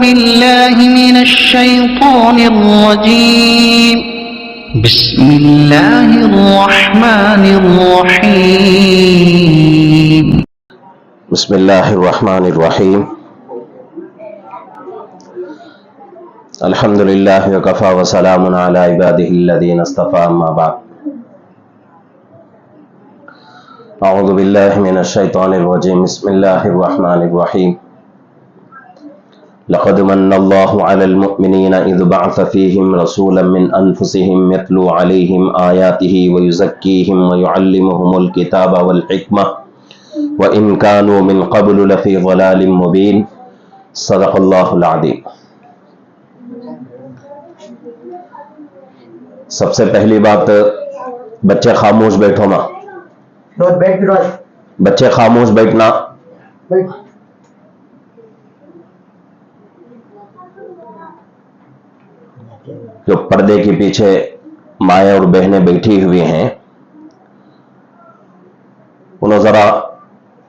बिल्लाहि मिनश्शैतानिर्रजीम बिस्मिल्लाहिर्रहमानिर्रहीम बिस्मिल्लाहिर्रहमानिर्रहीम अल्हम्दुलिल्लाहि वकफ़ा व सलामुन अला इबादिहिल्लज़ीना इस्तफ़ा अम्मा बअद अऊज़ु बिल्लाहि मिनश्शैतानिर्रजीम बिस्मिल्लाहिर्रहमानिर्रहीम लक़द मन्नल्लाहु अलल मुअ्मिनीना इज़ बअस फ़ीहिम रसूलन मिन अनफुसिहिम यत्लू अलैहिम आयातिहि व युज़क्कीहिम व युअल्लिमुहुमुल किताब वल हिकमह व इन कानू मिन क़ब्लु लफ़ी ज़लालिम मुबीन सदक़ल्लाहुल अज़ीम। सबसे पहली बात, बच्चे खामोश बैठो ना। बच्चे खामोश बैठना। जो पर्दे के पीछे माएँ और बहनें बैठी हुई हैं, उन्हें जरा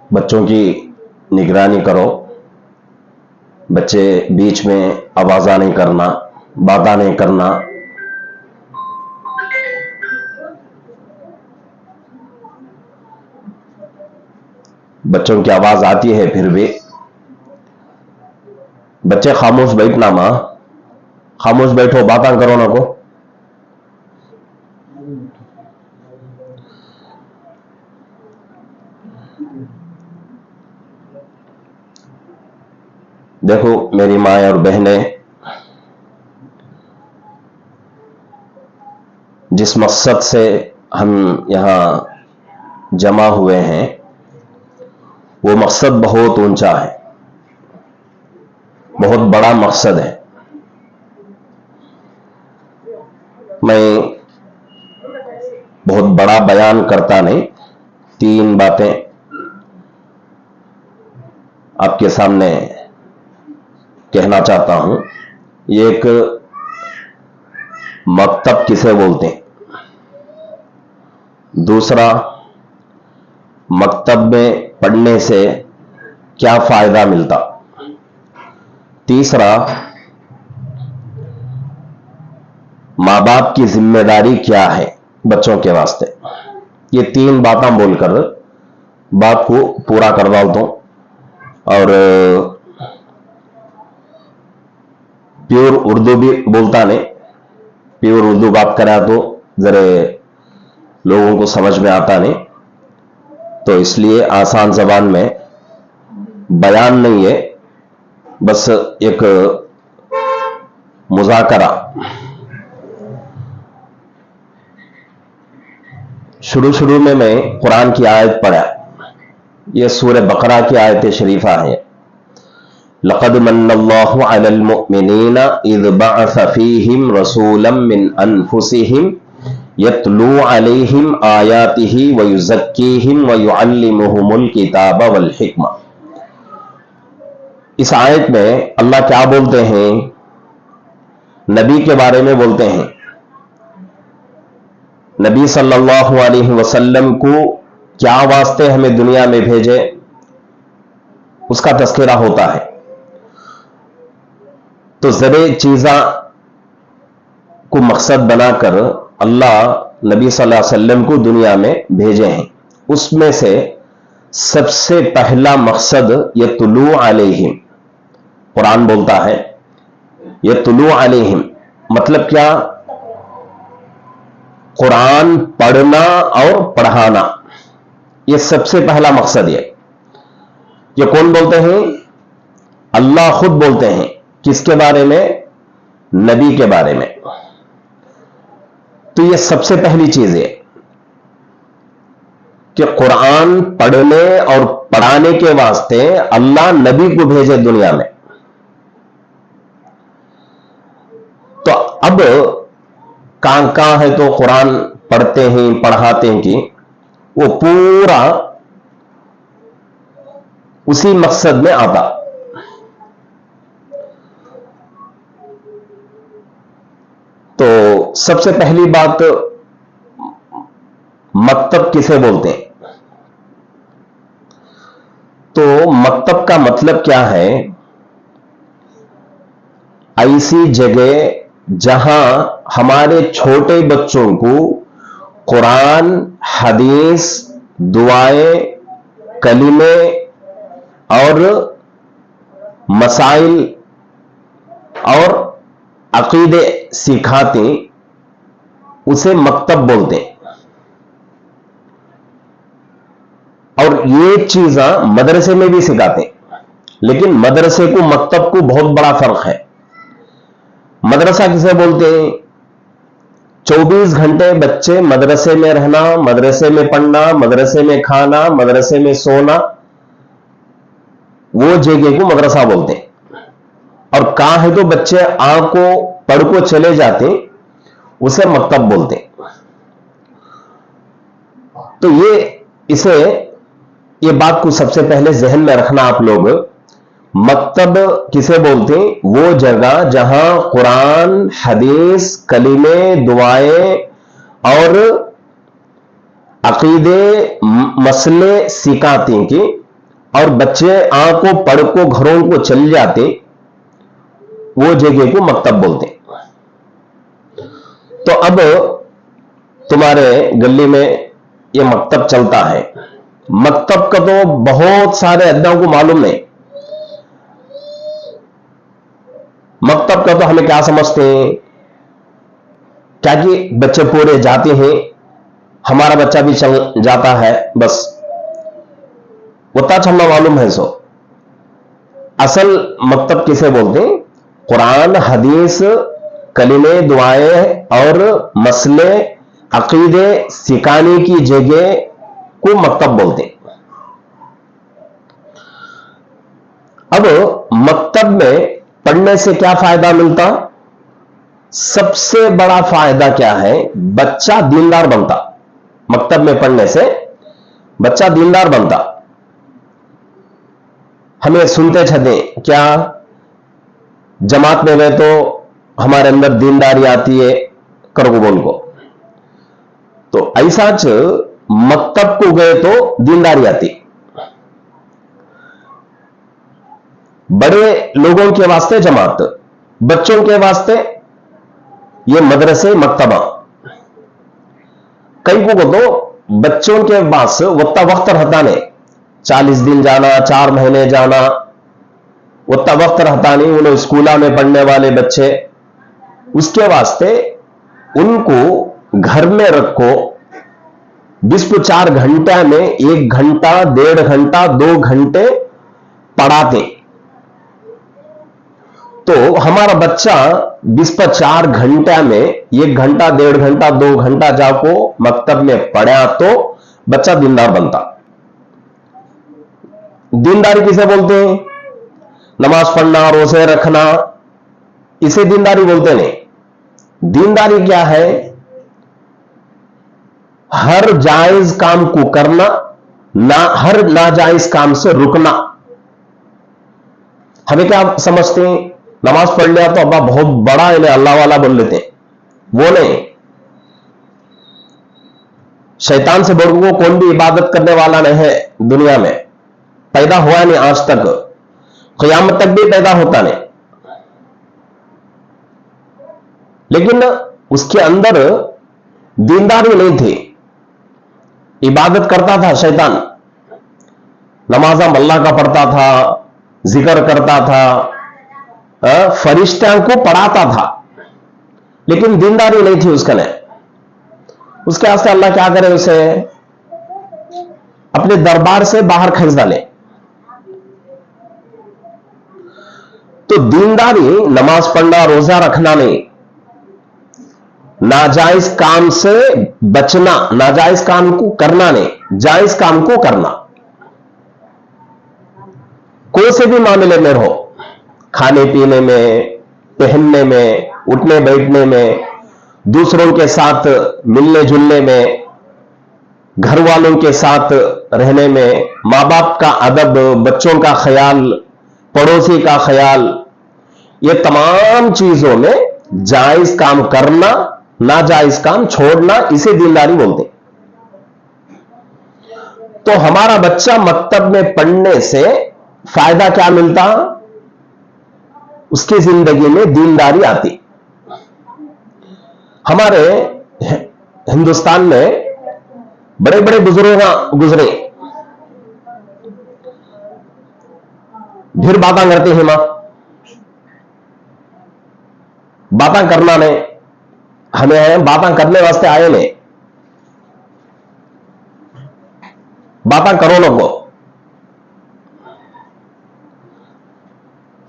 बच्चों की निगरानी करो। बच्चे बीच में आवाज़ा नहीं करना, बातें नहीं करना। बच्चों की आवाज आती है फिर भी बच्चे खामोश बैठना। मां खामोश बैठो, बातें करो ना को। देखो मेरी माएँ और बहनें, जिस मकसद से हम यहां जमा हुए हैं वो मकसद बहुत ऊंचा है, बहुत बड़ा मकसद है। मैं बहुत बड़ा बयान करता नहीं, तीन बातें आपके सामने कहना चाहता हूं। एक, मकतब किसे बोलते हैं। दूसरा, मकतब में पढ़ने से क्या फायदा मिलता। तीसरा, मां बाप की जिम्मेदारी क्या है बच्चों के वास्ते। ये तीन बातें बोलकर बात को पूरा करवा दो। और प्योर उर्दू भी बोलता नहीं, प्योर उर्दू बात करा तो जरा लोगों को समझ में आता नहीं, तो इसलिए आसान जबान में बयान नहीं है, बस एक मुज़ाकरा। शुरू में मैं कुरान की आयत पढ़ा। यह सूरह बकरा की आयत शरीफा है। लक़द मन्नल्लाहु अलल मुअ्मिनीना इज़ बअस फ़ीहिम रसूलन मिन अनफुसिहिम यत्लू अलैहिम आयातिहि व युज़क्कीहिम व युअल्लिमुहुमुल किताब वल हिकमह। इस आयत में अल्लाह क्या बोलते हैं? नबी के बारे में बोलते हैं। नबी सल्लल्लाहु अलैहि वसल्लम को क्या वास्ते हमें दुनिया में भेजे, उसका तज़किरा होता है। तो ज़रे चीज़ा को मकसद बनाकर अल्लाह नबी सल्लल्लाहु अलैहि वसल्लम को दुनिया में भेजे हैं। उसमें से सबसे पहला मकसद यत्लू अलैहिम, कुरान बोलता है यत्लू अलैहिम मतलब क्या? कुरान पढ़ना और पढ़ाना, यह सबसे पहला मकसद है। ये कौन बोलते हैं? अल्लाह खुद बोलते हैं। किसके बारे में? नबी के बारे में। तो यह सबसे पहली चीज है कि कुरान पढ़ने और पढ़ाने के वास्ते अल्लाह नबी को भेजे दुनिया में। तो अब कहां है तो कुरान पढ़ते हैं पढ़ाते हैं कि वो पूरा उसी मकसद में आता। तो सबसे पहली बात, मकतब किसे बोलते हैं? तो मकतब का मतलब क्या है? ऐसी जगह जहां हमारे छोटे बच्चों को कुरान, हदीस, दुआएं, कलीमे और मसाइल और अकीदे सिखाते, उसे मकतब बोलते हैं। और ये चीज़ें मदरसे में भी सिखाते हैं, लेकिन मदरसे को मकतब को बहुत बड़ा फर्क है। मदरसा किसे बोलते हैं? 24 घंटे बच्चे मदरसे में रहना, मदरसे में पढ़ना, मदरसे में खाना, मदरसे में सोना, वो जगह को मदरसा बोलते हैं। और कहां है तो बच्चे आंखों पढ़ को चले जाते, उसे मकतब बोलते हैं। तो ये बात को सबसे पहले जहन में रखना आप लोग। मकतब किसे बोलते हैं? वो जगह जहां कुरान, हदीस, कलीमे, दुआएं और अकीदे, मसले सिखाते हैं कि, और बच्चे आंखों पढ़ को घरों को चल जाते, वो जगह को मकतब बोलते हैं। तो अब तुम्हारे गली में ये मकतब चलता है। मकतब का तो बहुत सारे अद्दाओं को मालूम नहीं। मकतब का तो हमें क्या समझते हैं, क्या कि बच्चे पूरे जाते हैं, हमारा बच्चा भी चल जाता है, बस उतना हमें मालूम है। सो असल मकतब किसे बोलते हैं? कुरान, हदीस, कलीमे, दुआएं और मसले, अकीदे सिखाने की जगह को मकतब बोलते हैं। अब मकतब में पढ़ने से क्या फायदा मिलता? सबसे बड़ा फायदा क्या है? बच्चा दीनदार बनता। मकतब में पढ़ने से बच्चा दीनदार बनता। हमें सुनते छते क्या, जमात में गए तो हमारे अंदर दीनदारी आती है, करो बोल को। तो ऐसा मकतब को गए तो दीनदारी आती। बड़े लोगों के वास्ते जमात, बच्चों के वास्ते ये मदरसे, मकतबा। कई को तो बच्चों के पास उतना वक्त रहता नहीं, 40 दिन जाना, 4 महीने जाना, उतना वक्त रहता नहीं। उन्हें स्कूलों में पढ़ने वाले बच्चे, उसके वास्ते उनको घर में रखो, 24 घंटे में 1 घंटा, 1.5 घंटा, 2 घंटे पढ़ाते। तो हमारा बच्चा 24 घंटे में 1 घंटा, 1.5 घंटा, 2 घंटा जाको मकतब में पढ़ा तो बच्चा दीनदार बनता। दीनदारी किसे बोलते हैं? नमाज पढ़ना, रोजे रखना, इसे दीनदारी बोलते नहीं। दीनदारी क्या है? हर जायज काम को करना, हर नाजायज काम से रुकना। हमें क्या समझते हैं? नमाज पढ़ लिया तो अब्बा बहुत बड़ा इन्हें अल्लाह वाला बोल लेते हैं, वो नहीं। शैतान से बढ़ को कौन भी इबादत करने वाला नहीं है दुनिया में, पैदा हुआ नहीं आज तक, क़यामत तक भी पैदा होता नहीं। लेकिन उसके अंदर दीनदारी नहीं थी, इबादत करता था शैतान। नमाज़ अल्लाह का पढ़ता था, जिक्र करता था, फरिश्तों को पढ़ाता था, लेकिन दीनदारी नहीं थी उसका। नहीं, उसके वास्ते अल्लाह क्या करे, उसे अपने दरबार से बाहर खींच डाले। तो दीनदारी नमाज पढ़ना, रोजा रखना नहीं, नाजायज काम से बचना, नाजायज काम को करना नहीं, जायज काम को करना। कोई से भी मामले में रहो, खाने पीने में, पहनने में, उठने बैठने में, दूसरों के साथ मिलने जुलने में, घर वालों के साथ रहने में, मां बाप का अदब, बच्चों का ख्याल, पड़ोसी का ख्याल, ये तमाम चीजों में जायज काम करना, नाजायज काम छोड़ना, इसे दीनदारी बोलते। तो हमारा बच्चा मकतब में पढ़ने से फायदा क्या मिलता? उसकी जिंदगी में दीनदारी आती। हमारे हिंदुस्तान में बड़े बड़े बुजुर्ग गुजरे, फिर बातें करते हैं मां, बातें करना ने हमें बातें करने वास्ते आए ने, बातें करो लोगों।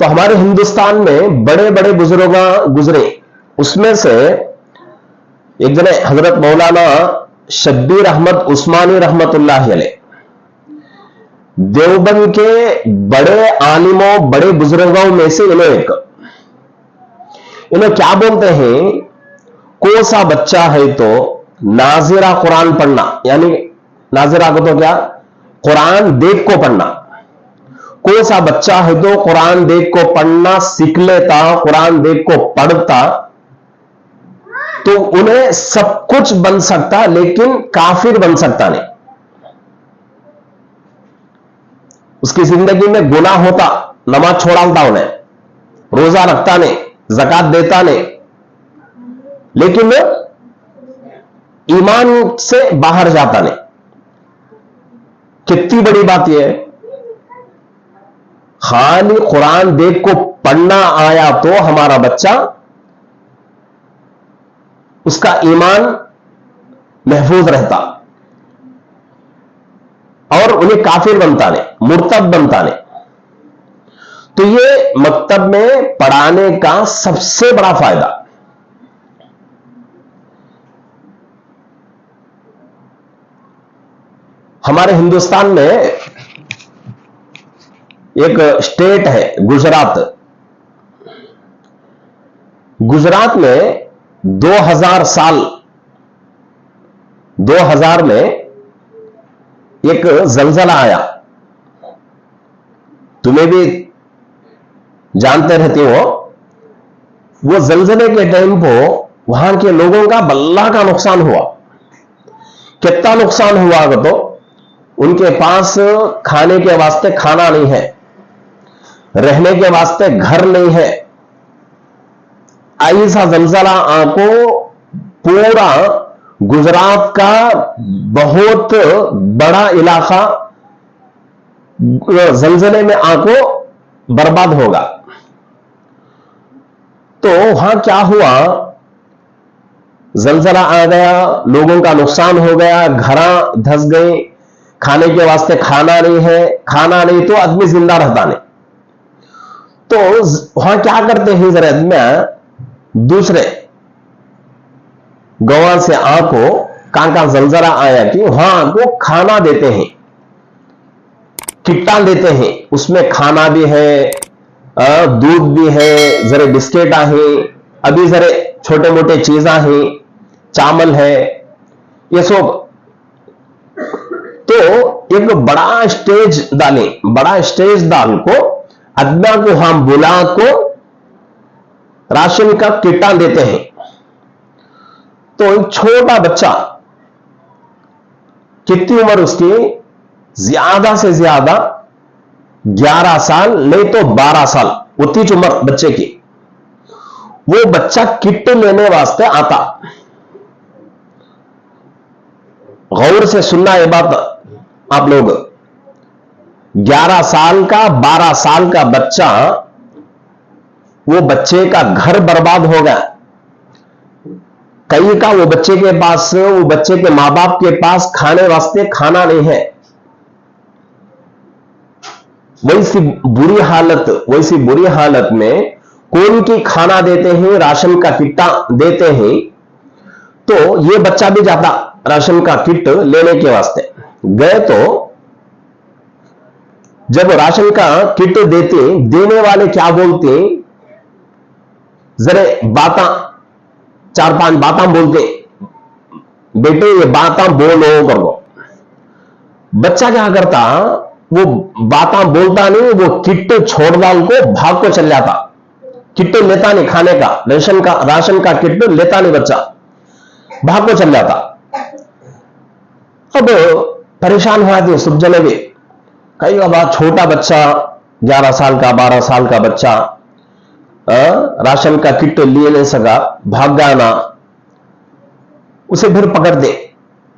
तो हमारे हिंदुस्तान में बड़े बड़े बुजुर्ग गुजरे, उसमें से एक जने हजरत मौलाना शब्बीर अहमद उस्मानी रहमतुल्लाह अलैह, देवबंद के बड़े आलिमों बड़े बुजुर्गों में से इन्हें एक। इन्हें क्या बोलते हैं, कोई सा बच्चा है तो नाजिरा कुरान पढ़ना, यानी नाजिरा को तो क्या, कुरान देख को पढ़ना। कोई सा बच्चा है तो कुरान देख को पढ़ना सीख लेता, कुरान देख को पढ़ता, तो उन्हें सब कुछ बन सकता, लेकिन काफिर बन सकता नहीं। उसकी जिंदगी में गुनाह होता, नमाज छोड़ाता उन्हें, रोजा रखता नहीं, ज़कात देता नहीं, लेकिन ईमान से बाहर जाता नहीं। कितनी बड़ी बात यह है, खाली कुरान देख को पढ़ना आया तो हमारा बच्चा, उसका ईमान महफूज रहता और उन्हें काफिर बनता नहीं, मुर्तद बनता नहीं। तो ये मकतब में पढ़ाने का सबसे बड़ा फायदा। हमारे हिंदुस्तान में एक स्टेट है गुजरात। गुजरात में 2000 में एक जलजला आया, तुम्हें भी जानते रहते हो। वो जलजले के टाइम को वहां के लोगों का बल्ला का नुकसान हुआ। कितना नुकसान हुआ तो उनके पास खाने के वास्ते खाना नहीं है, रहने के वास्ते घर नहीं है। ऐसा जलजला आपको पूरा गुजरात का बहुत बड़ा इलाका जलजले में आपको बर्बाद होगा। तो वहां क्या हुआ, जलजला आ गया, लोगों का नुकसान हो गया, घर धस गए, खाने के वास्ते खाना नहीं है, खाना नहीं तो आदमी जिंदा रहता नहीं। तो वहां क्या करते हैं जरा में, दूसरे गांव से आको का जलजला आया कि वहां आपको खाना देते हैं, किट्टा देते हैं, उसमें खाना भी है, दूध भी है, जरे बिस्किट है, अभी जरे छोटे मोटे चीजा हैं, चावल है, ये सब। तो एक बड़ा स्टेज डाले, बड़ा स्टेज डाल को अदना को हम बुला को राशन का किट्टा देते हैं। तो एक छोटा बच्चा, कितनी उम्र उसकी, ज्यादा से ज्यादा 11 साल नहीं तो 12 साल, उतनी उम्र बच्चे की, वो बच्चा किट लेने वास्ते आता। गौर से सुनना ये बात आप लोग, 11 साल का 12 साल का बच्चा, वो बच्चे का घर बर्बाद हो गया। कई का वो बच्चे के पास, वो बच्चे के मां बाप के पास खाने वास्ते खाना नहीं है। वैसी बुरी हालत में कौन की खाना देते हैं, राशन का किट्टा देते हैं। तो ये बच्चा भी जाता राशन का किट लेने के वास्ते। गए तो जब राशन का किट देने वाले क्या बोलते, जरे बाता 4-5 बातें बोलते, बेटे ये बातें बोलो करो। बच्चा क्या करता, वो बातें बोलता नहीं, वो किट छोड़ डाल को भाग को चल जाता, किट लेता नहीं, खाने का राशन का किट लेता नहीं, बच्चा भाग को चल जाता। अब परेशान हुआ थे सब जने भी, कई बात छोटा बच्चा 11 साल का 12 साल का बच्चा, राशन का किट लिए नहीं सका, भाग गया ना, उसे फिर पकड़ दे।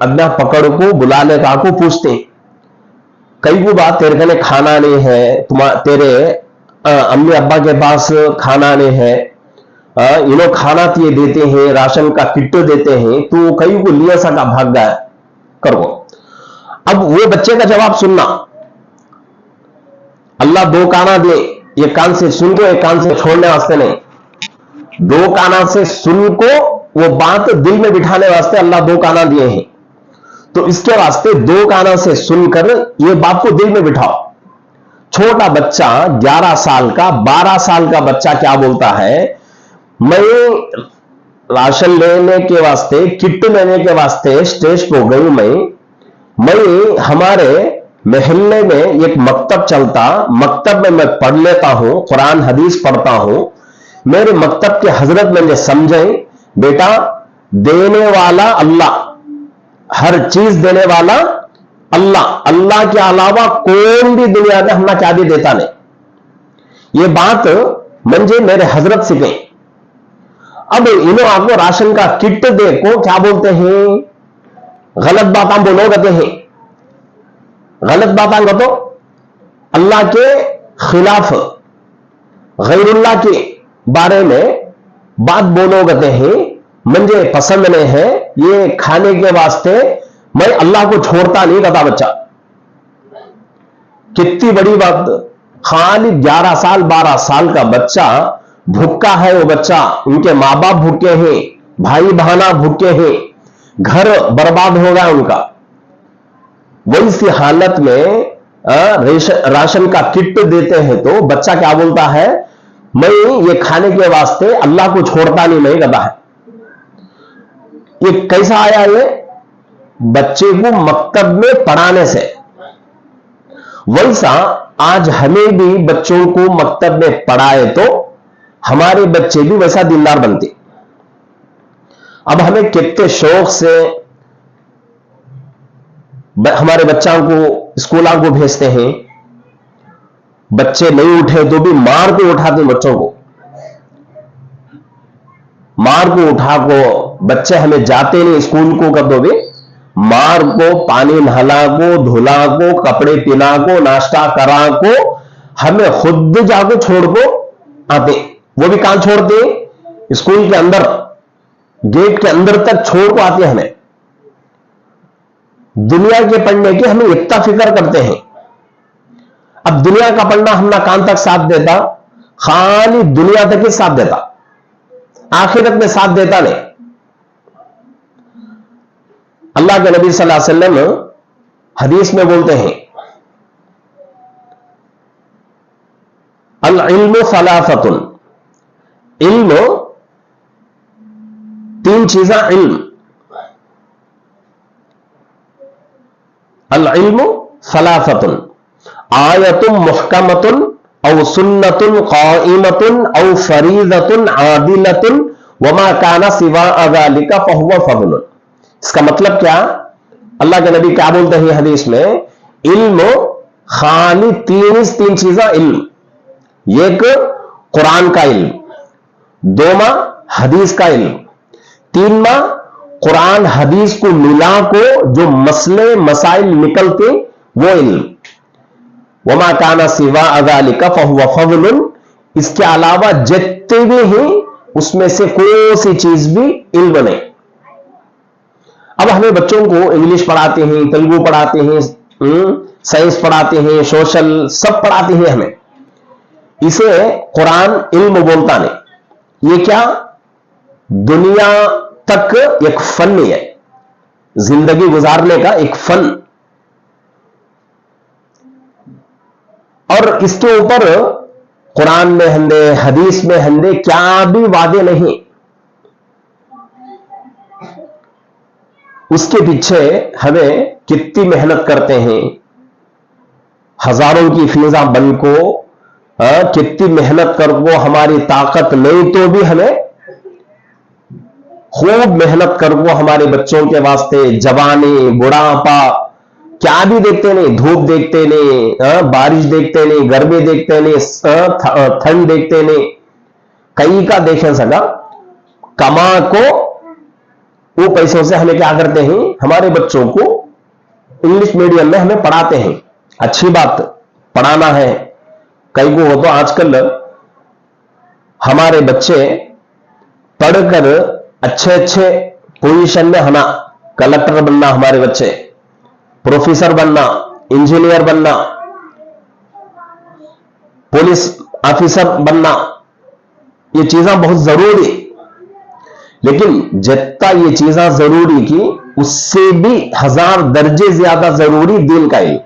अब ना पकड़ को बुला ले का को पूछते कई को बात तेरे कने खाना नहीं है, तेरे अम्मी अब्बा के पास खाना नहीं है, इन्हों खाना दिए देते हैं, राशन का किट देते हैं, तो कई को लिया सका भाग गया करो। अब वो बच्चे का जवाब सुनना, अल्लाह दो काना दे, एक कान से सुन को एक कान से छोड़ने वास्ते नहीं, दो काना से सुन को वो बात दिल में बिठाने वास्ते अल्लाह दो काना दिए हैं। तो इसके वास्ते दो काना से सुनकर ये बात को दिल में बिठाओ। छोटा बच्चा 11 साल का 12 साल का बच्चा क्या बोलता है, मैं राशन लेने के वास्ते किट लेने के वास्ते स्टेज पर गई, मैं हमारे मोहल्ले में एक मकतब चलता, मकतब में मैं पढ़ लेता हूं, कुरान हदीस पढ़ता हूं, मेरे मकतब के हजरत मुझे समझे बेटा देने वाला अल्लाह, हर चीज देने वाला अल्लाह, अल्लाह के अलावा कोई भी दुनिया में हमने क्या भी देता नहीं, ये बात मंजे मेरे हजरत से गई। अब इन्हों आपको राशन का किट देखो क्या बोलते हैं, गलत बात हम बोलो कहते हैं, गलत बात हम तो अल्लाह के खिलाफ गैरुल्लाह के बारे में बात बोलो कहते हैं, मुझे पसंद नहीं है, ये खाने के वास्ते मैं अल्लाह को छोड़ता नहीं कहता बच्चा। कितनी बड़ी बात, खाली 11 साल 12 साल का बच्चा भूखा है, वो बच्चा, उनके मां बाप भूखे हैं, भाई बहना भूखे हैं, घर बर्बाद हो गया उनका, वही सी हालत में राशन का किट देते हैं तो बच्चा क्या बोलता है, मैं ये खाने के वास्ते अल्लाह को छोड़ता नहीं कहता है। ये कैसा आया, ये बच्चे को मकतब में पढ़ाने से। वैसा आज हमें भी बच्चों को मकतब में पढ़ाए तो हमारे बच्चे भी वैसा दीनदार बनते। अब हमें कितने शौक से हमारे बच्चों को स्कूलों को भेजते हैं, बच्चे नहीं उठे तो भी मार को उठाते बच्चों को, मार को उठा को बच्चे हमें जाते नहीं स्कूल को, कब दो भी मार को, पानी नहला को, धुला को, कपड़े पिला को, नाश्ता करा को, हमें खुद जाको छोड़ को आते। वो भी कहां छोड़ते, स्कूल के अंदर गेट के अंदर तक छोड़ को आते। हमें दुनिया के पढ़ने की हमें इतना फिक्र करते हैं। अब दुनिया का पढ़ना हमने कान तक साथ देता, खाली दुनिया तक ही साथ देता, आखिरत में साथ देता नहीं। अल्लाह के नबी सल्लल्लाहु अलैहि वसल्लम हदीस में बोलते हैं, अल इल्मु सलासतुन, इल्म 3 चीजें, इल्म, अल इल्मु सलासतुन, आयतुन मुहकमतुन औ सुन्नतुन काइमतुन औ फरीदतुन आदिलतुन वमा काना सिवा अज़ालिका फहुवा फज़लुन। इसका मतलब क्या, अल्लाह के नबी क्या बोलते हैं हदीस में, इल्म खाली 3 चीजें, इल्म, एक कुरान का इल्म, 2 हदीस का इल्म, 3 कुरान हदीस को मिला को जो मसले मसाइल निकलते वो इल्म, वमा काना सिवा अज़ालिका फहुवा फज़लुन। इसके अलावा जितने भी हैं उसमें से कोई सी चीज भी इल्म नहीं। अब हमें बच्चों को इंग्लिश पढ़ाते हैं, तेलुगु पढ़ाते हैं, साइंस पढ़ाते हैं, सोशल सब पढ़ाते हैं हमें, इसे कुरान इल्म बोलता नहीं। ये क्या, दुनिया तक एक फन है, जिंदगी गुजारने का एक फन, और इसके ऊपर कुरान में हंदे, हदीस में हंदे क्या भी वादे नहीं, उसके पीछे हमें कितनी मेहनत करते हैं, हजारों की फीसा बन को, कितनी मेहनत कर को, हमारी ताकत नहीं तो भी हमें खूब मेहनत कर को हमारे बच्चों के वास्ते जवानी बुढ़ापा क्या भी देखते नहीं, धूप देखते नहीं, बारिश देखते नहीं, गर्मी देखते नहीं, ठंड देखते नहीं, कई का देखें सका कमा को वो पैसों से हमें क्या करते हैं, हमारे बच्चों को इंग्लिश मीडियम में हमें पढ़ाते हैं। अच्छी बात, पढ़ाना है। कई को हो तो आजकल हमारे बच्चे पढ़कर अच्छे अच्छे पोजीशन में होना, कलेक्टर बनना, हमारे बच्चे प्रोफेसर बनना, इंजीनियर बनना, पुलिस ऑफिसर बनना, ये चीजें बहुत जरूरी। लेकिन जितना ये चीजें जरूरी की, उससे भी 1000 दर्जे ज्यादा जरूरी दीन का इल्म।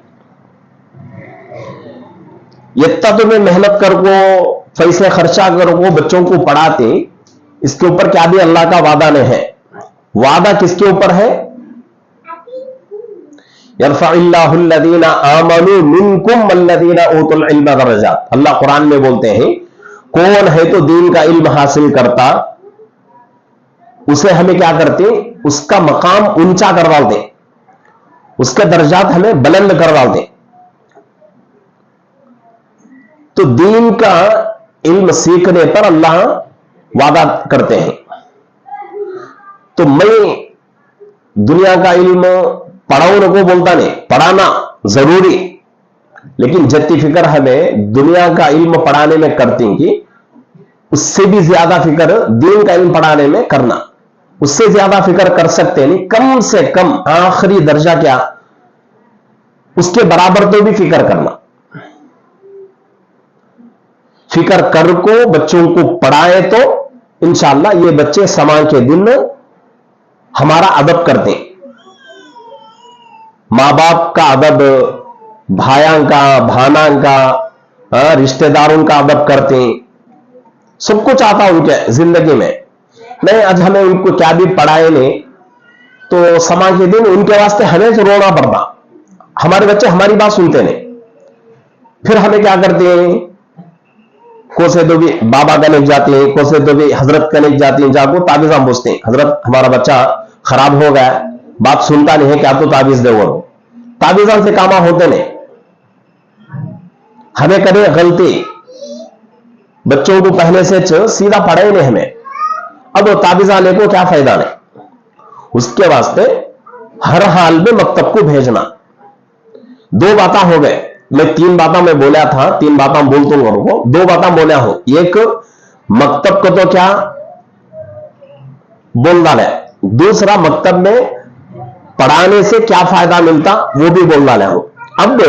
इतना तुम्हें मेहनत कर को, पैसे खर्चा कर को बच्चों को पढ़ाते, इसके ऊपर क्या भी अल्लाह का वादा नहीं है। वादा किसके ऊपर है? यरफ़इल्लाहु अल्लज़ीना आमनू मिनकुम वल्लज़ीना ऊतुल इल्म दरजात। अल्लाह कुरान में बोलते हैं, कौन है तो दीन का इल्म हासिल करता, उसे हमें क्या करते, उसका मकाम ऊंचा करवा दे, उसके दर्जात हमें बुलंद करवा दे। तो दीन का इल्म सीखने पर अल्लाह वादा करते हैं। तो मैं दुनिया का इल्म पढ़ाऊं को बोलता नहीं, पढ़ाना जरूरी, लेकिन जितनी फिक्र हमें दुनिया का इल्म पढ़ाने में करती कि उससे भी ज्यादा फिक्र दीन का इल्म पढ़ाने में करना, उससे ज्यादा फिक्र कर सकते नहीं। कम से कम आखिरी दर्जा क्या, उसके बराबर तो भी फिक्र करना। फिक्र कर को बच्चों को पढ़ाए तो इंशाअल्लाह ये बच्चे समाज के दिन हमारा अदब करते हैं। मां बाप का अदब, भाइयों का, भाना का, रिश्तेदारों का अदब करते हैं। सब कुछ आता उनके जिंदगी में। नहीं, आज हमें उनको क्या भी पढ़ाए नहीं तो समाज के दिन उनके वास्ते हमें तो रोना पड़ता। हमारे बच्चे हमारी बात सुनते नहीं, फिर हमें क्या करते हैं, कोसे तो भी बाबा कनेक जाते हैं, कोसे तो भी हजरत कनेक जाती हैं, जाको ताबीज़ हम पूछते हैं, हजरत हमारा बच्चा खराब हो गया, बात सुनता नहीं है, क्या तो ताबीज दे। वो ताबीज़ां से कामा होते नहीं। हमें करे गलती, बच्चों को पहले से सीधा पढ़े नहीं हमें, अब वो ताबीज़ा ले को क्या फायदा नहीं। उसके वास्ते हर हाल में मकतब को भेजना। 2 बातें हो गए, मैं 3 बातें मैं बोला था, 3 बातें बोलता हूं, 2 बातें बोला हूं। एक मकतब को तो क्या बोल डाला, दूसरा मकतब में पढ़ाने से क्या फायदा मिलता वो भी बोल डाला हूं। अब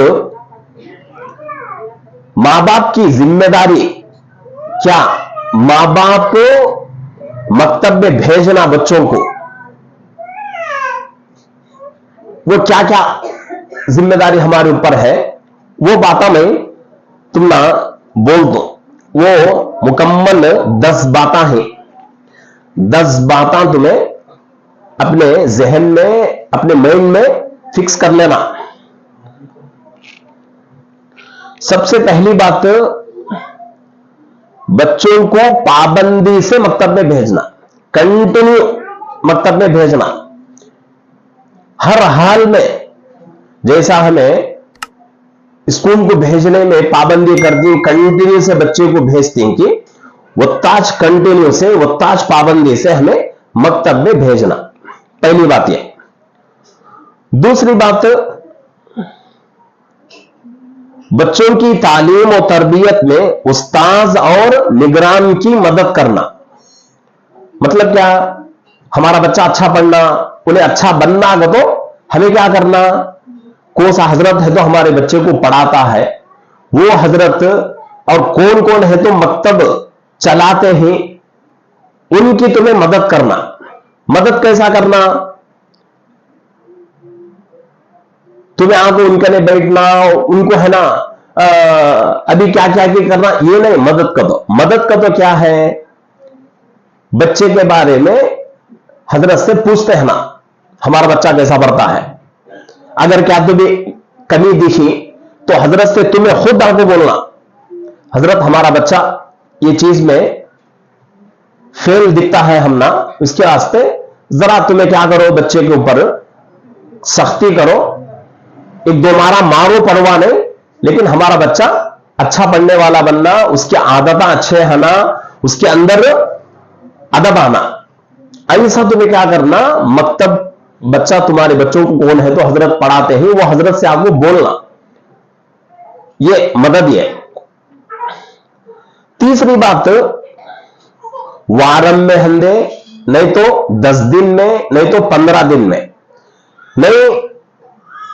मां बाप की जिम्मेदारी क्या, मां बाप को मकतब में भेजना बच्चों को, वो क्या क्या जिम्मेदारी हमारे ऊपर है, वो बातें मैं तुम ना बोल दो। वो मुकम्मल 10 बातें हैं। 10 बातें तुम्हें अपने जहन में, अपने माइंड में फिक्स कर लेना। सबसे पहली बात, बच्चों को पाबंदी से मकतब में भेजना, कंटिन्यू मकतब में भेजना। हर हाल में जैसा हमें स्कूल को भेजने में पाबंदी कर दी, कंटिन्यू से बच्चे को भेजती हैं कि वत्ताज कंटिन्यू से, वत्ताज पाबंदी से हमें मकतब में भेजना। पहली बात यह। दूसरी बात, बच्चों की तालीम और तरबियत में उस्ताज और निगरान की मदद करना। मतलब क्या, हमारा बच्चा अच्छा पढ़ना, उन्हें अच्छा बनना है तो हमें क्या करना, कौन सा हजरत है तो हमारे बच्चे को पढ़ाता है, वो हजरत और कौन कौन है तो मकतब चलाते हैं, उनकी तुम्हें मदद करना। मदद कैसा करना, तुम्हें आके उनके लिए बैठना, उनको है ना अभी क्या क्या करना, ये नहीं। मदद का तो, मदद का तो क्या है, बच्चे के बारे में हजरत से पूछते हैं ना, हमारा बच्चा कैसा पढ़ता है। अगर क्या तुम्हें कमी दिखी तो हजरत से तुम्हें खुद आके बोलना, हजरत हमारा बच्चा ये चीज में फेल दिखता है हम ना, इसके वास्ते जरा तुम्हें क्या करो, बच्चे के ऊपर सख्ती करो, 1-2 मारा मारो परवाह नहीं, लेकिन हमारा बच्चा अच्छा पढ़ने वाला बनना, उसकी आदतें अच्छे है ना, उसके अंदर अदब आना। ऐसा तुम्हें क्या करना, मकतब बच्चा तुम्हारे बच्चों को कौन है तो हजरत पढ़ाते हैं, वो हजरत से आपको बोलना, ये मदद ये। तीसरी बात, वारम में हंदे, नहीं तो 10 दिन में, नहीं तो 15 दिन में, नहीं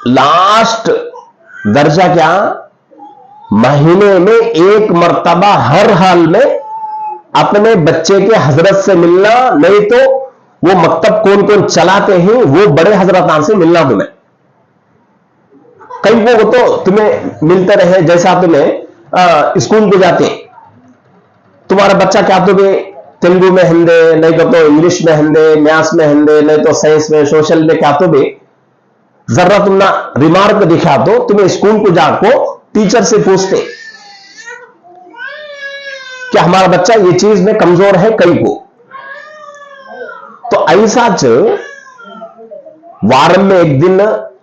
लास्ट दर्जा क्या, महीने में एक मर्तबा हर हाल में अपने बच्चे के हजरत से मिलना, नहीं तो वो मकतब कौन कौन चलाते हैं वो बड़े हजरतान से मिलना तुम्हें। कई वो तो तुम्हें मिलते रहे, जैसा तुम्हें स्कूल पे जाते, तुम्हारा बच्चा क्या तुम्हें तेलुगु में हिंदे, नहीं तो इंग्लिश में हिंदे, मैथ्स में हिंदे, नहीं तो साइंस में, सोशल में, क्या तो भी जरा तुम ना रिमार्क दिखा दो, तुम्हें स्कूल को जाको टीचर से पूछते कि हमारा बच्चा ये चीज में कमजोर है कई को। तो ऐसा वारम में एक दिन,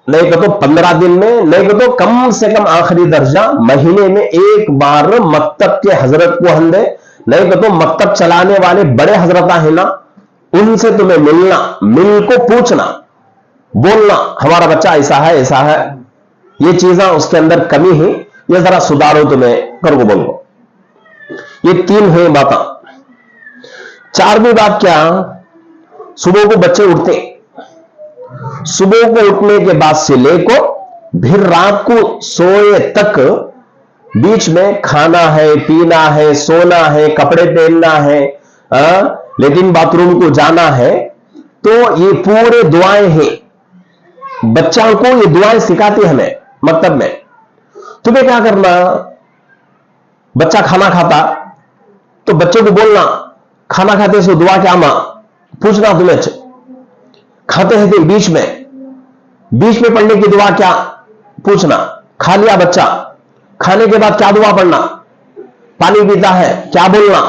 नहीं तो 15 दिन में, नहीं तो कम से कम आखिरी दर्जा महीने में एक बार मकतब के हजरत को हंदे, नहीं तो मकतब चलाने वाले बड़े हजरता है ना, उनसे तुम्हें मिलना, मिल को पूछना, बोलना हमारा बच्चा ऐसा है, ये चीजें उसके अंदर कमी है, ये जरा सुधारो, तुम्हें करो बोलो। ये 3 हुए बातें। 4वीं बात क्या, सुबह को बच्चे उठते, सुबह को उठने के बाद से लेकर फिर रात को सोए तक बीच में खाना है, पीना है, सोना है, कपड़े पहनना है, लेकिन बाथरूम को जाना है, तो ये पूरे दुआएं हैं। बच्चों को ये दुआएं सिखाती है हमें मकतब में। तुम्हें क्या करना, बच्चा खाना खाता तो बच्चों को बोलना, खाना खाते से दुआ क्या मां, पूछना तुम्हें, खाते हैं तो बीच में पढ़ने की दुआ क्या पूछना। खा लिया बच्चा, खाने के बाद क्या दुआ पढ़ना, पानी पीता है क्या बोलना,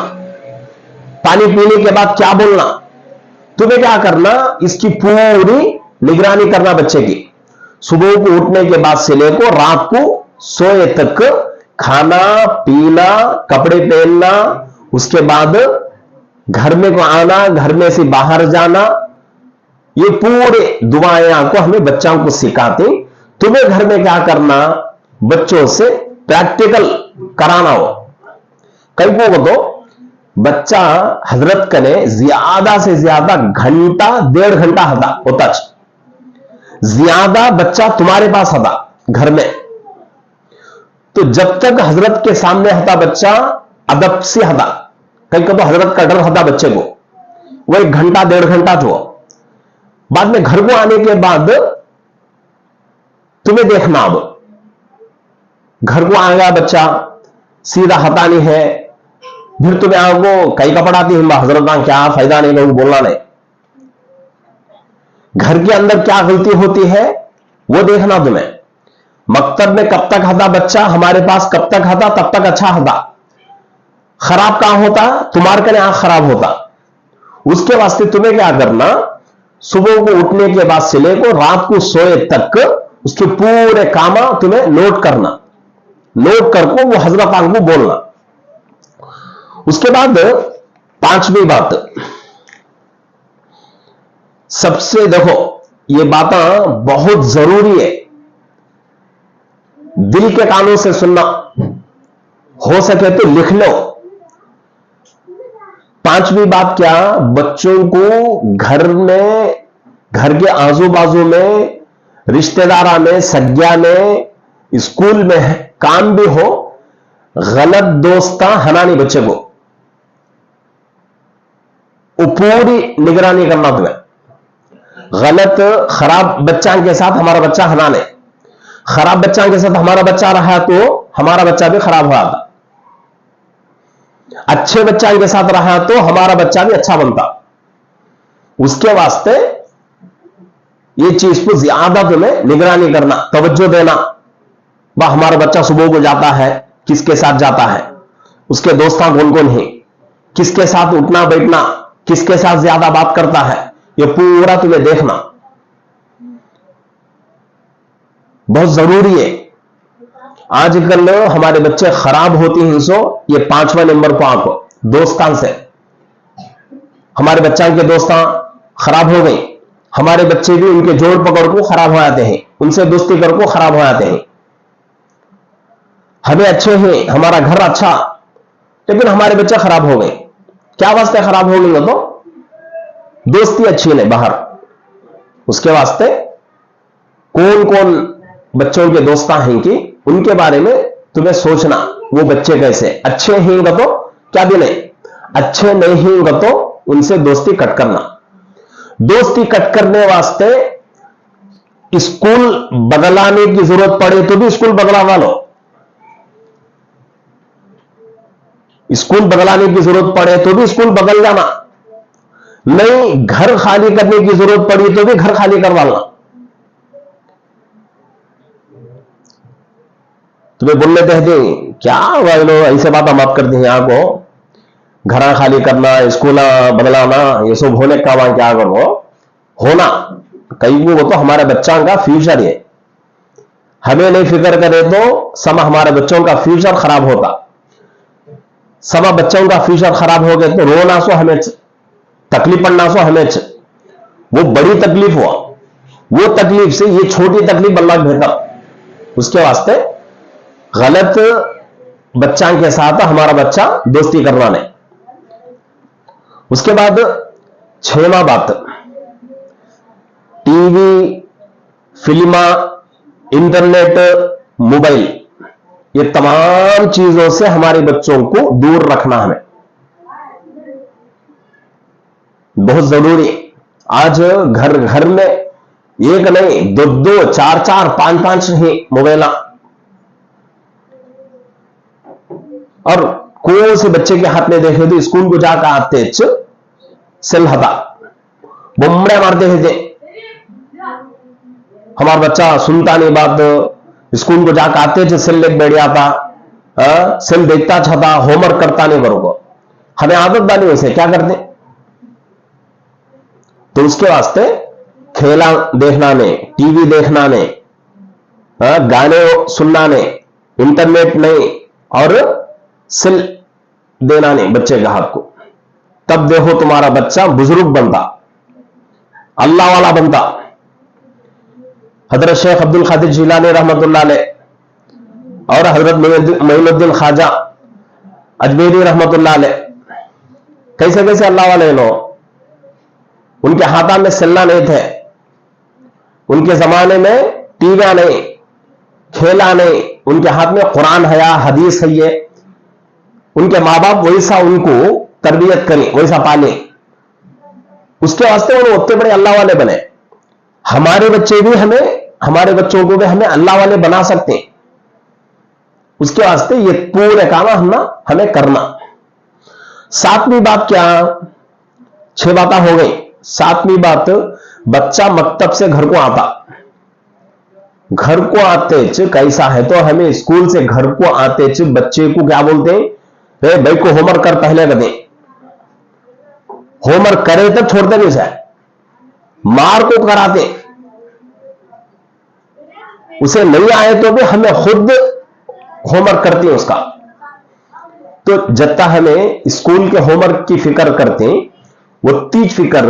पानी पीने के बाद क्या बोलना। तुम्हें क्या करना, इसकी पूरी निगरानी करना बच्चे की। सुबह को उठने के बाद से लेकर रात को सोए तक खाना पीना, कपड़े पहनना, उसके बाद घर में को आना, घर में से बाहर जाना, ये पूरे दुआएं को हमें बच्चों को सिखाते। तुम्हें घर में क्या करना, बच्चों से प्रैक्टिकल कराना हो। कई को तो बच्चा हजरत कने ज्यादा से ज्यादा घंटा 1.5 घंटा होता, ज्यादा बच्चा तुम्हारे पास हता घर में, तो जब तक हजरत के सामने हता बच्चा अदब से हता। कई को तो हजरत का डर हता बच्चे को, वो 1 घंटा 1.5 घंटा जो बाद में घर को आने के बाद तुम्हें देखना, अब घर को आएगा बच्चा सीधा हता नहीं है, फिर तुम्हें आपको कई कपड़ा आती है हजरत क्या फायदा नहीं, लोग बोलना नहीं। घर के अंदर क्या गलती होती है वो देखना तुम्हें। मकतब में कब तक हता बच्चा, हमारे पास कब तक हता, तब तक अच्छा हता। खराब कहां होता, तुम्हारे कने आंख खराब होता। उसके वास्ते तुम्हें क्या करना, सुबह को उठने के बाद से लेकर रात को सोए तक उसके पूरे काम तुम्हें नोट करना, नोट करके वो हजरत को बोलना। उसके बाद 5वीं बात, सबसे देखो ये बातें बहुत जरूरी है, दिल के कानों से सुनना, हो सके तो लिख लो। 5वीं बात क्या, बच्चों को घर में, घर के आजू बाजू में, रिश्तेदारा में, सज्ञा में, स्कूल में काम भी हो, गलत दोस्ता हनानी बच्चे को, वो पूरी निगरानी करना तुम्हें। गलत खराब बच्चा के साथ हमारा बच्चा हनाने, खराब बच्चा के साथ हमारा बच्चा रहा तो हमारा बच्चा भी खराब हुआ था, अच्छे बच्चा के साथ रहा तो हमारा बच्चा भी अच्छा बनता। उसके वास्ते ये चीज को ज्यादा तुम्हें निगरानी करना, तवज्जो देना। वह हमारा बच्चा सुबह को जाता है, किसके साथ जाता है, उसके दोस्त कौन कौन है, किसके साथ उठना बैठना, किसके साथ ज्यादा बात करता है, ये पूरा तुम्हें देखना बहुत जरूरी है। आजकल हमारे बच्चे खराब होते हैं, सो ये 5वां नंबर को आंको, दोस्तान से। हमारे बच्चा के दोस्तां खराब हो गई, हमारे बच्चे भी उनके जोड़ पकड़ को खराब हो जाते हैं, उनसे दोस्ती कर को खराब हो जाते हैं। हमें अच्छे हैं, हमारा घर अच्छा, लेकिन हमारे बच्चे खराब हो गए। क्या वास्ते खराब हो गए? तो दोस्ती अच्छी नहीं बाहर। उसके वास्ते कौन कौन बच्चों के दोस्तां हैं कि उनके बारे में तुम्हें सोचना, वो बच्चे कैसे अच्छे हैं तो क्या भी नहीं, अच्छे नहीं हैं तो उनसे दोस्ती कट करना। दोस्ती कट करने वास्ते स्कूल बदलाने की जरूरत पड़े तो भी स्कूल बदलावा लो, स्कूल बदलाने की जरूरत पड़े तो भी स्कूल बदल जाना, नहीं घर खाली करने की जरूरत पड़ी तो भी घर खाली करवाना। तुम्हें बोलने कहते क्या भाई लो ऐसे बात हम आप करते हैं, आपको घर खाली करना, स्कूल बदलाना, ये सब होने का वहां क्या करो होना कई वो तो हमारे बच्चों का फ्यूचर है। हमें नहीं फिक्र करे तो सब हमारे बच्चों का फ्यूचर खराब होता। सब बच्चों का फ्यूचर खराब हो गए तो रोना सो हमें, तकलीफ पड़ना सो हमें, वो बड़ी तकलीफ हुआ, वो तकलीफ से ये छोटी तकलीफ अल्लाह बेहतर। उसके वास्ते गलत बच्चा के साथ हमारा बच्चा दोस्ती करना नहीं। उसके बाद 6वां बात, टीवी, फिल्मा, इंटरनेट, मोबाइल, ये तमाम चीजों से हमारे बच्चों को दूर रखना हमें बहुत जरूरी। आज घर घर में एक नहीं, दो दो, चार चार, पांच पांच ही मोबाइल, और कौन से बच्चे के हाथ में देखे तो स्कूल को जाकर आते सेल हता बुमड़े मारते थे। हमारा बच्चा सुनता नहीं बात, स्कूल को जाकर आते थे सेल लेके बैठ जाता, सेल देखता छता, होमवर्क करता नहीं बरोबर। हमें आदत डाली वैसे क्या करते, तो उसके वास्ते खेला देखना नहीं, टीवी देखना नहीं, गाने सुनना नहीं, इंटरनेट नहीं, और सेल देना नहीं बच्चे के हाथ को। तब देखो तुम्हारा बच्चा बुजुर्ग बनता, अल्लाह वाला बनता। हजरत शेख अब्दुल कादिर जिलानी रहमतुल्लाह अलैह और हजरत मोइनुद्दीन ख्वाजा अजमेरी रहमतुल्लाह अलैह कैसे कैसे अल्लाह वाले लोग, उनके हाथा में सेल्ला नहीं थे, उनके जमाने में टीवी नहीं, खेला नहीं, उनके हाथ में कुरान है या हदीस है, ये उनके माँ बाप वैसा उनको तरबियत करें, वैसा पाले, उसके वास्ते उन्होंने उतने बड़े अल्लाह वाले बने। हमारे बच्चे भी हमारे बच्चों को भी हमें अल्लाह वाले बना सकते हैं। उसके वास्ते ये पूरे काम हमें करना। 7वीं बात क्या, 6 बातें हो गई। 7वीं बात, बच्चा मकतब से घर को आता, घर को आते कैसा है तो हमें स्कूल से घर को आते बच्चे को क्या बोलते हैं, भाई को होमवर्क कर पहले कर दे, होमवर्क करे तब छोड़ते नहीं सर, मार को कराते, उसे नहीं आए तो भी हमें खुद होमवर्क करते हैं उसका। तो जितना हमें स्कूल के होमवर्क की फिक्र करते हैं वो तीज फिक्र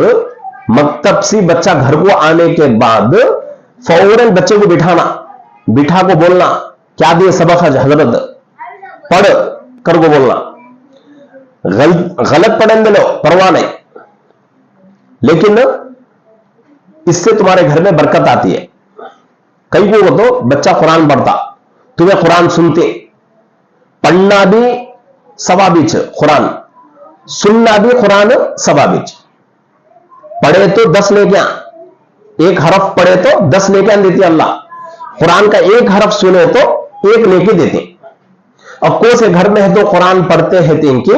मकतब से बच्चा घर को आने के बाद फौरन बच्चे को बिठा को बोलना, क्या दिए सबक हजरत, पढ़ कर को बोलना। गलत पढ़ने लो परवाह नहीं, लेकिन इससे तुम्हारे घर में बरकत आती है। कई को तो बच्चा कुरान पढ़ता, तुम्हें कुरान सुनते, पढ़ना भी सवाबीच, कुरान सुनना भी कुरान सवाबीच। पढ़े तो 10 लेके, एक हरफ पढ़े तो 10 लेके देती अल्लाह, कुरान का एक हरफ सुने तो 1 लेके देते। और कौन से घर में है तो कुरान पढ़ते हैं इनके,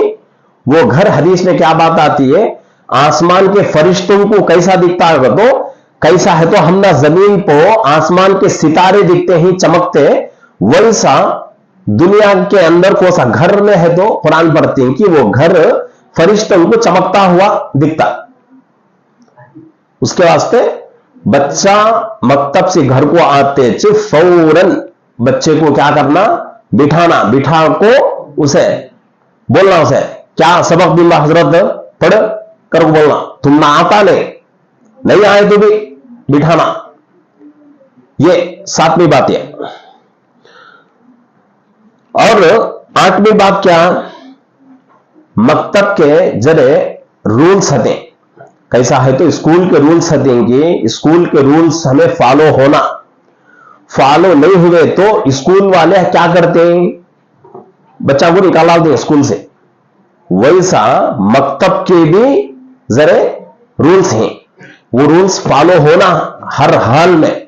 वो घर हदीस में क्या बात आती है, आसमान के फरिश्तों को कैसा दिखता है तो कैसा है तो हम ना जमीन को आसमान के सितारे दिखते ही चमकते, वैसा दुनिया के अंदर कौन सा घर में है तो कुरान पढ़ते हैं कि वो घर फरिश्तों को चमकता हुआ दिखता। उसके वास्ते बच्चा मकतब से घर को आते फौरन बच्चे को क्या करना, बिठा को उसे बोलना, उसे क्या सबक दूंगा हजरत, पढ़ कर बोलना, तुम ना आता नहीं आए तो भी बिठाना। ये 7वीं बात है। और 8वीं बात क्या, मकतब के जरे रूल्स हते, कैसा है तो स्कूल के रूल्स हते कि स्कूल के रूल्स हमें फॉलो होना, फॉलो नहीं हुए तो स्कूल वाले क्या करते हैं, बच्चा को निकाल देते स्कूल से। वैसा मकतब के भी जरे रूल्स हैं, वो रूल्स फॉलो होना हर हाल में।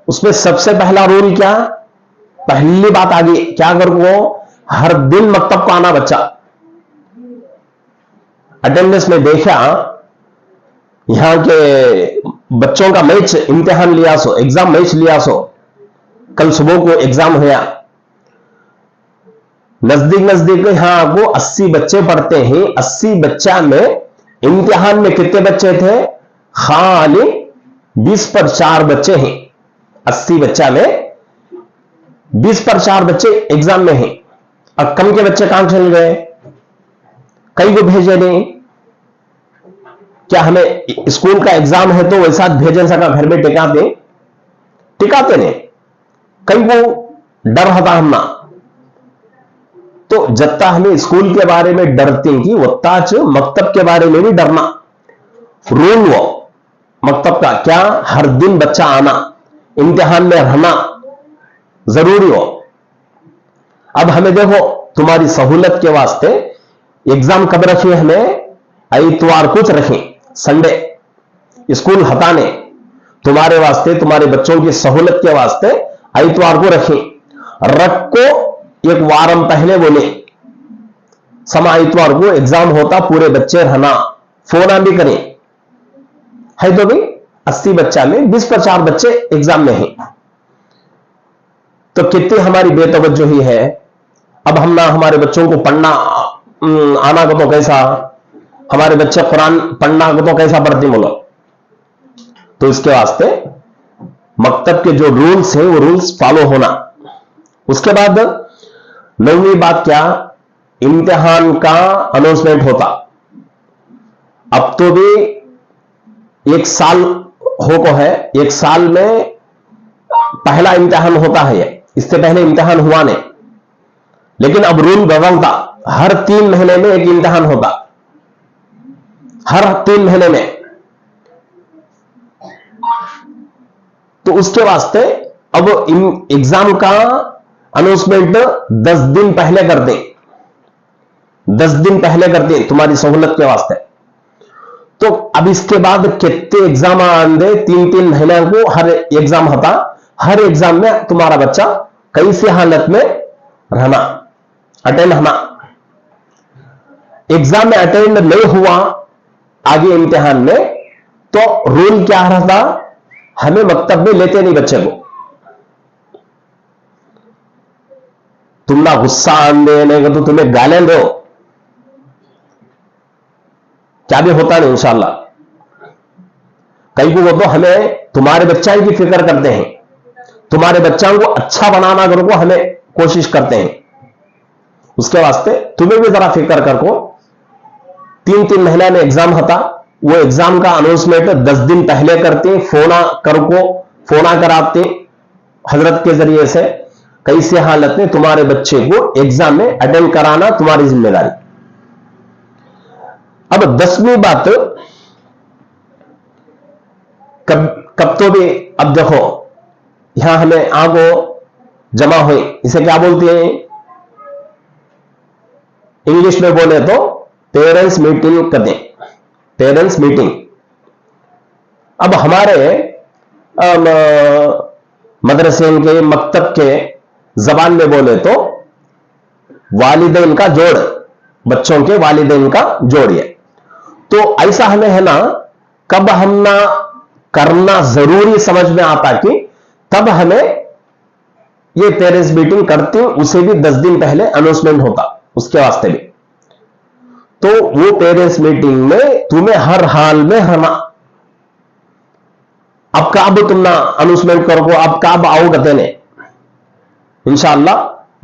उसमें सबसे पहला रूल क्या, पहली बात आ गई क्या कर, वो हर दिन मकतब को आना बच्चा। अटेंडेंस में देखा यहां के बच्चों का मैच इम्तिहान लिया सो, एग्जाम मैच लिया सो, कल सुबह को एग्जाम हुआ, नजदीक यहां को 80 बच्चे पढ़ते हैं। 80 बच्चा में इम्तिहान में कितने बच्चे थे, खाली 20 पर 4 बच्चे हैं। 80 बच्चा में 20 पर 4 बच्चे एग्जाम में हैं। अब कम के बच्चे कहां चल गए, कई को भेजे नहीं। क्या हमें स्कूल का एग्जाम है तो वैसा भेजन सका, घर में टिकाते नहीं, कई को डर होता हमना। तो जत्ता हमें स्कूल के बारे में डरते कि वत्ताच मकतब के बारे में भी डरना। रूल वो मकतब का क्या, हर दिन बच्चा आना, इम्तिहान में रहना जरूरी हो। अब हमें देखो तुम्हारी सहूलत के वास्ते एग्जाम कब रखी है, हमें इतवार कुछ रखें, संडे स्कूल हटाने तुम्हारे वास्ते, तुम्हारे बच्चों की सहूलत के वास्ते इतवार को रखें। रख को एक वारम पहले बोले समा इतवार को एग्जाम होता, पूरे बच्चे रहना, फोन भी करें है तो भी 80 बच्चा में 20 पर 4 बच्चे एग्जाम में हैं। तो कितनी हमारी बेतवज्जोही है। अब हम ना हमारे बच्चों को पढ़ना आना को तो कैसा, हमारे बच्चे कुरान पढ़ना को तो कैसा पढ़ते बोलो। तो इसके वास्ते मकतब के जो रूल्स हैं वो रूल्स फॉलो होना। उसके बाद 9वीं बात क्या, इम्तिहान का अनाउंसमेंट होता। अब तो भी 1 साल हो को है, 1 साल में पहला इम्तिहान होता है, इससे पहले इम्तिहान हुआ नहीं। लेकिन अब रूल बदलता, हर 3 महीने में एक इम्तिहान होता, हर 3 महीने में। तो उसके वास्ते अब एग्जाम का अनाउंसमेंट 10 दिन पहले कर दें, 10 दिन पहले कर दें तुम्हारी सहूलत के वास्ते। तो अब इसके बाद कितने एग्जाम आंदे, 3-3 महीने को हर एग्जाम होता, हर एग्जाम में तुम्हारा बच्चा कैसी हालत में रहना, अटेंड होना। एग्जाम में अटेंड नहीं हुआ आगे इम्तिहान में तो रूल क्या रहता, हमें मकतब में लेते नहीं बच्चे को। तुम ना गुस्सा आन देने का तो तुम्हें गालें दो, क्या भी होता नहीं इंशाअल्लाह। कई को तो हमें तुम्हारे बच्चा की फिक्र करते हैं, तुम्हारे बच्चों को अच्छा बनाना करो को हमें कोशिश करते हैं। उसके वास्ते तुम्हें भी जरा फिक्र कर को। 3-3 महीने में एग्जाम होता, वो एग्जाम का अनाउंसमेंट 10 दिन पहले करते, फोना कराते हजरत के जरिए से, कैसी हालत में तुम्हारे बच्चे को एग्जाम में अटेंड कराना तुम्हारी जिम्मेदारी। अब 10वीं बात, कब तो भी अब देखो यहां हमें आगो जमा हुई, इसे क्या बोलते हैं, इंग्लिश में बोले तो पेरेंट्स मीटिंग कर दें, पेरेंट्स मीटिंग। अब हमारे मदरसे के मकतब के जबान में बोले तो वालिदैन का जोड़, बच्चों के वालिदैन का जोड़ है। तो ऐसा हमें है ना, कब हम ना करना जरूरी समझ में आता कि तब हमें ये पेरेंट्स मीटिंग करती, उसे भी 10 दिन पहले अनाउंसमेंट होता उसके वास्ते भी। तो वो पेरेंट्स मीटिंग में तुम्हें हर हाल में रहना। अब कब तुम ना अनाउंसमेंट करो, अब कब आओ कहते ने इंशाअल्लाह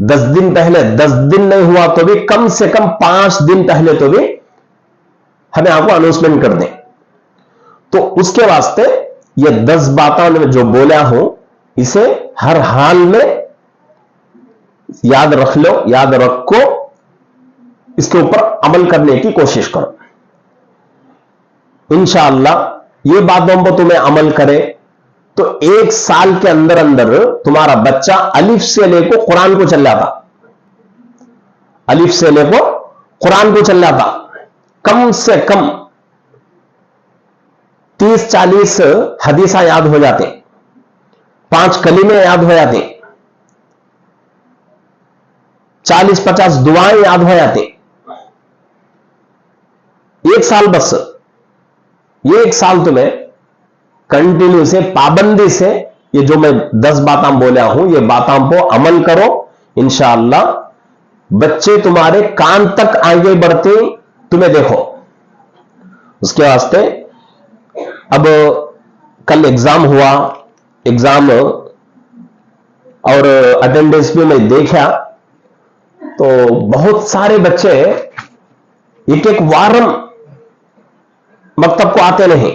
10 दिन पहले, 10 दिन नहीं हुआ तो भी कम से कम 5 दिन पहले तो भी हमें आपको अनाउंसमेंट कर दें। तो उसके वास्ते ये 10 बातें में जो बोला हूं, इसे हर हाल में याद रख लो, याद रखो, इसके ऊपर अमल करने की कोशिश करो। इंशाअल्लाह ये बातों पर तुम्हें अमल करे तो 1 साल के अंदर अंदर तुम्हारा बच्चा अलिफ से लेकर कुरान को चल जाता, अलिफ से लेकर कुरान को चल जाता। कम से कम 30-40 हदीसा याद हो जाते, 5 कलीमे याद हो जाते, 40-50 दुआएं याद हो जाती। 1 साल बस, ये 1 साल तुम्हें कंटिन्यू से, पाबंदी से, ये जो मैं 10 बातें बोला हूं, ये बातों को अमल करो। इंशाअल्लाह बच्चे तुम्हारे कान तक आगे बढ़ते तुम्हें देखो। उसके वास्ते अब कल एग्जाम हुआ, एग्जाम और अटेंडेंस भी मैं देखा तो बहुत सारे बच्चे एक वारम मकतब को आते नहीं।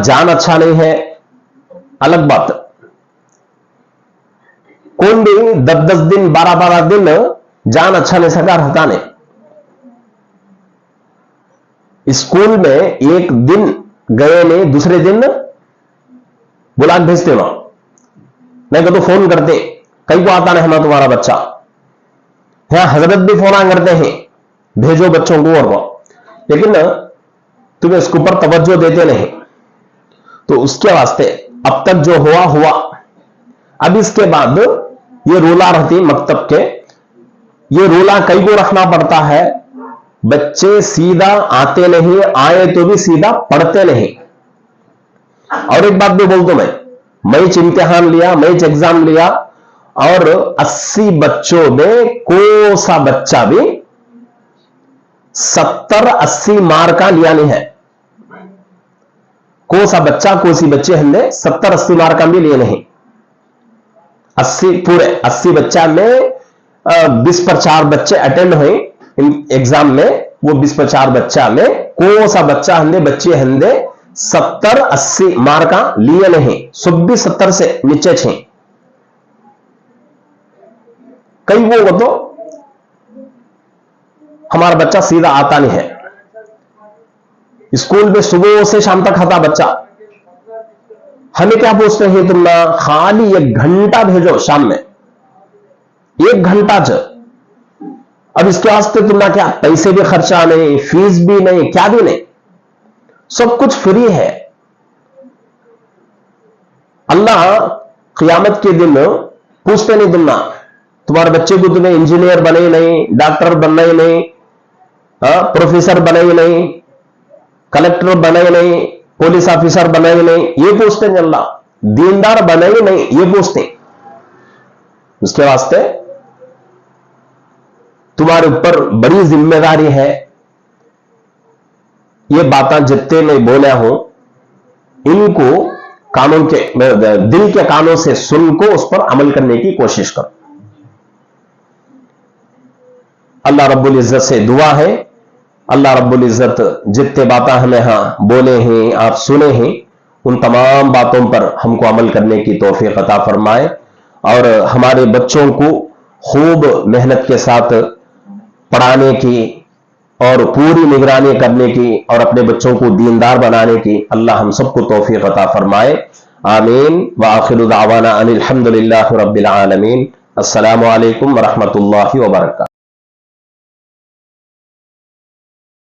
जान अच्छा नहीं है अलग बात, कौन भी 10-10 दिन 12-12 दिन जान अच्छा नहीं सका रहता नहीं। स्कूल में एक दिन गए नहीं, दूसरे दिन बुला भेजते वहां, नहीं तो फोन करते, कई को आता नहीं ना तुम्हारा बच्चा। यहां हजरत भी फोन करते हैं, भेजो बच्चों को, और वो लेकिन तुम्हें इसके ऊपर तवज्जो देते नहीं। तो उसके वास्ते अब तक जो हुआ हुआ, अब इसके बाद ये रोला रहती मकतब के, ये रोला कई को रखना पड़ता है। बच्चे सीधा आते नहीं, आए तो भी सीधा पढ़ते नहीं। और एक बात भी बोल दो, मैं इम्तिहान लिया, मैच एग्जाम लिया, और 80 बच्चों में कोई सा बच्चा भी 70-80 मार्क का लिया नहीं है। कोई सा बच्चा, कोई सी बच्चे हमने 70-80 मार्क का भी लिए नहीं। 80 पूरे 80 बच्चा में 20 पर 4 बच्चे अटेंड हुए एग्जाम में। वो 20 पर 4 बच्चा में कोई सा बच्चा हमने, बच्चे हमने 70-80 मार्क का लिए नहीं, 26-70 से नीचे थे। कई वो तो हमारा बच्चा सीधा आता नहीं है। स्कूल में सुबह से शाम तक आता बच्चा, हमें क्या पूछते हैं, तुम ना खाली 1 घंटा भेजो शाम में, 1 घंटा च। अब इसके वास्ते तुम ना क्या पैसे भी खर्चा नहीं, फीस भी नहीं, क्या भी नहीं, सब कुछ फ्री है। अल्लाह क़यामत के दिन पूछते नहीं, तुम ना तुम्हारे बच्चे को तुम्हें इंजीनियर बने नहीं, डॉक्टर बनना ही नहीं, प्रोफेसर बने ही नहीं, कलेक्टर बने ही नहीं, पुलिस ऑफिसर बने ही नहीं, ये पूछते हैं अल्लाह। दीनदार बने ही नहीं, ये पूछते। उसके वास्ते तुम्हारे ऊपर बड़ी जिम्मेदारी है। ये बातें जितने मैं बोला हूं, इनको कानों के, दिल के कानों से सुनको उस पर अमल करने की कोशिश करो। अल्लाह रब्बुल इज्जत से दुआ है, अल्लाह रब्बुल इज्जत जितने बातें हमें यहां बोले हैं, आप सुने हैं, उन तमाम बातों पर हमको अमल करने की तौफीक अता फरमाए, और हमारे बच्चों को खूब मेहनत के साथ पढ़ाने की और पूरी निगरानी करने की और अपने बच्चों को दीनदार बनाने की अल्लाह हम सबको तौफीक अता फरमाए। आमीन व आखिरु दावाना अनिल हम्दुलिल्लाहि रब्बिल आलमीन। अस्सलामु अलैकुम व रहमतुल्लाहि व बरकातहू।